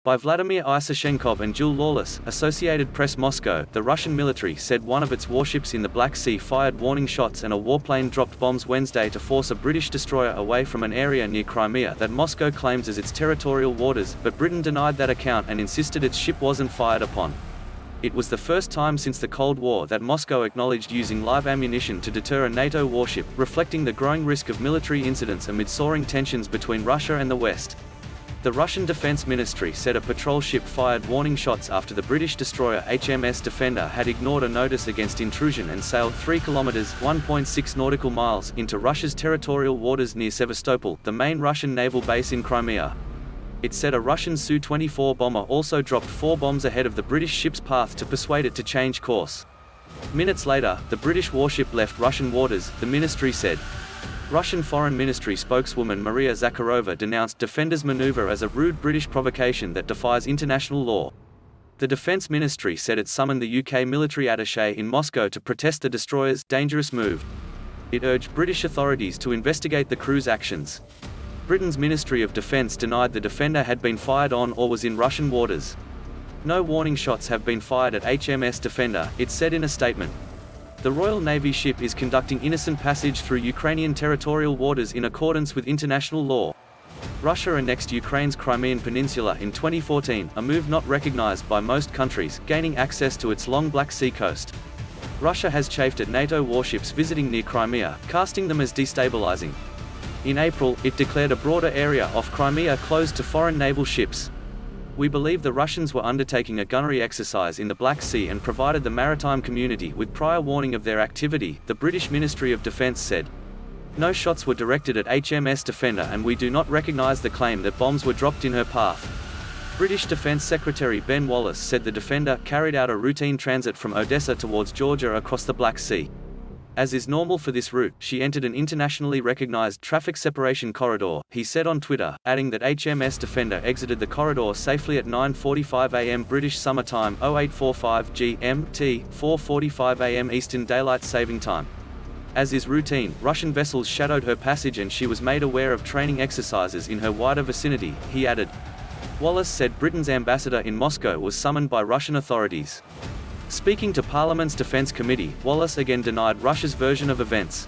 By Vladimir Isashenkov and Jules Lawless, Associated Press Moscow. The Russian military said one of its warships in the Black Sea fired warning shots and a warplane dropped bombs Wednesday to force a British destroyer away from an area near Crimea that Moscow claims as its territorial waters, but Britain denied that account and insisted its ship wasn't fired upon. It was the first time since the Cold War that Moscow acknowledged using live ammunition to deter a NATO warship, reflecting the growing risk of military incidents amid soaring tensions between Russia and the West. The Russian Defense Ministry said a patrol ship fired warning shots after the British destroyer HMS Defender had ignored a notice against intrusion and sailed 3 kilometers (1.6 nautical miles) into Russia's territorial waters near Sevastopol, the main Russian naval base in Crimea. It said a Russian Su-24 bomber also dropped 4 bombs ahead of the British ship's path to persuade it to change course. Minutes later, the British warship left Russian waters, the ministry said. Russian Foreign Ministry spokeswoman Maria Zakharova denounced Defender's maneuver as a rude British provocation that defies international law. The Defense Ministry said it summoned the UK military attaché in Moscow to protest the destroyer's dangerous move. It urged British authorities to investigate the crew's actions. Britain's Ministry of Defence denied the Defender had been fired on or was in Russian waters. No warning shots have been fired at HMS Defender, it said in a statement. The Royal Navy ship is conducting innocent passage through Ukrainian territorial waters in accordance with international law. Russia annexed Ukraine's Crimean Peninsula in 2014, a move not recognized by most countries, gaining access to its long Black Sea coast. Russia has chafed at NATO warships visiting near Crimea, casting them as destabilizing. In April, it declared a broader area off Crimea closed to foreign naval ships. We believe the Russians were undertaking a gunnery exercise in the Black Sea and provided the maritime community with prior warning of their activity, the British Ministry of Defence said. No shots were directed at HMS Defender and we do not recognise the claim that bombs were dropped in her path. British Defence Secretary Ben Wallace said the Defender carried out a routine transit from Odessa towards Georgia across the Black Sea. As is normal for this route, she entered an internationally recognized traffic separation corridor, he said on Twitter, adding that HMS Defender exited the corridor safely at 9:45 am British Summer Time 0845 GMT, 4:45 am Eastern Daylight Saving Time. As is routine, Russian vessels shadowed her passage and she was made aware of training exercises in her wider vicinity, he added. Wallace said Britain's ambassador in Moscow was summoned by Russian authorities. Speaking to Parliament's Defence Committee, Wallace again denied Russia's version of events.